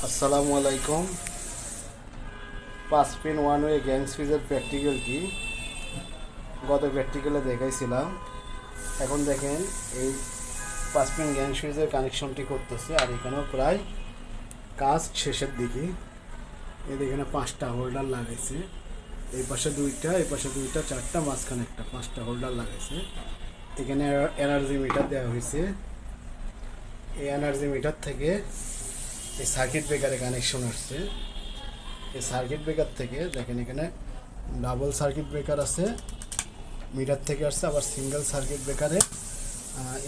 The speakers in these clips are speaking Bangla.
আসসালামু আলাইকুম। পাঁচ পিন ওয়ান ওয়ে গ্যাং সুইচের প্র্যাকটিক্যালটি গত প্র্যাকটিক্যালে দেখাইছিলাম। এখন দেখেন এই পাঁচ পিন গ্যাং সুইচের কানেকশনটি করতেছে, আর এখানেও প্রায় কাজ শেষের দিকে। এখানে 5টা হোল্ডার লাগাইছে, এই পাশে 2টা, এই পাশে 2টা, 4টা, মাঝখানে একটা, 5টা হোল্ডার লাগাইছে। এখানে এনার্জি মিটার দেওয়া হয়েছে। এই এনার্জি মিটার থেকে এই সার্কিট ব্রেকারে কানেকশন আসছে। এই সার্কিট ব্রেকার থেকে দেখেন এখানে ডাবল সার্কিট ব্রেকার আছে, মিটার থেকে আসছে, আবার সিঙ্গেল সার্কিট ব্রেকারে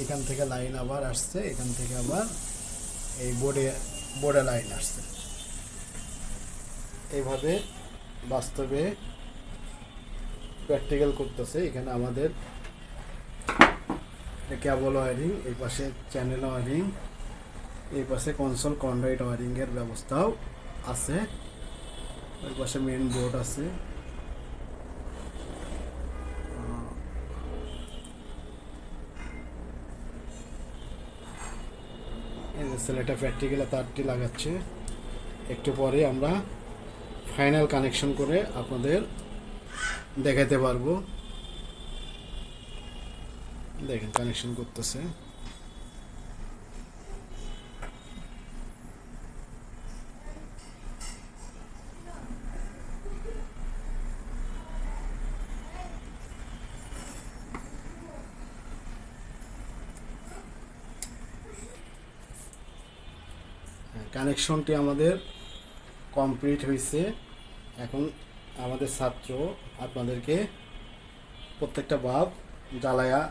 এখান থেকে লাইন আবার আসছে, এখান থেকে আবার এই বোর্ডে লাইন আসছে। এইভাবে বাস্তবে প্র্যাকটিক্যাল করতেছে। এখানে আমাদের কেবল ওয়ারিং, এই পাশে চ্যানেল ওয়ারিং, এই পাশে কনসোল কন্ডাক্ট ওয়ারিংয়ের ব্যবস্থাও আছে, ওই পাশে মেন বোর্ড আছে। ছেলেটা প্র্যাকটিক্যালে তারটি লাগাচ্ছে। একটু পরে আমরা ফাইনাল কানেকশন করে আপনাদের দেখাতে পারবো। দেখেন কানেকশন করতেছে। কানেকশনটি আমাদের কমপ্লিট হয়েছে। এখন আমাদের ছাত্র আপনাদেরকে প্রত্যেকটা বাল্ব জ্বালায়া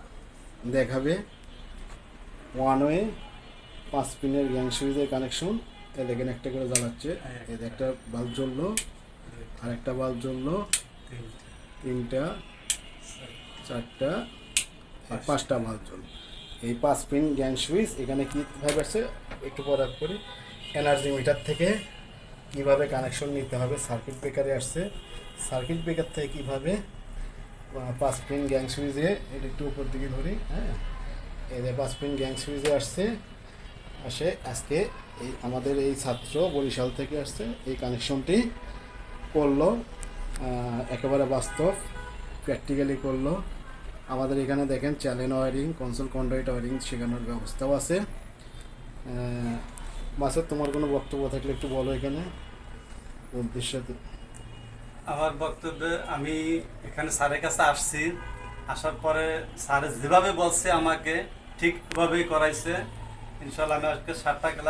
দেখাবে। ওয়ান ওয়ে 5 পিনের গ্যাং সুইচের কানেকশন। এ দেখেন একটা করে জ্বালাচ্ছে। এদের একটা বাল্ব জ্বললো, আর একটা বাল্ব জ্বললো, 3টা, 4টা, আর 5টা বাল্ব জ্বললো। এই 5 পিন গ্যাং সুইচ এখানে কীভাবে আসছে একটু পরে করি। এনার্জি মিটার থেকে কিভাবে কানেকশন নিতে হবে, সার্কিট ব্রেকারে আসছে। সার্কিট ব্রেকার থেকে কীভাবে 5 পিন গ্যাং সুইচে, এটা একটু উপর দিকে ধরি, হ্যাঁ, এদের 5 পিন গ্যাং সুইচে আসে। আজকে এই আমাদের এই ছাত্র বরিশাল থেকে আসছে, এই কানেকশনটি করলো, একেবারে বাস্তব প্র্যাকটিক্যালি করলো। আমাদের এখানে দেখেন channel wiring, concealed conduct wiring শেখানোর ব্যবস্থাও আছে। মাসের তোমার কোনো বক্তব্য থাকলে একটু বলো এখানে উদ্দেশ্যে। আমার বক্তব্যে আমি এখানে স্যারের কাছে আসছি, আসার পরে স্যার যেভাবে বলছে আমাকে ঠিকভাবেই করাইছে। ইনশাল্লাহ আমি আজকে 7টা ক্লাস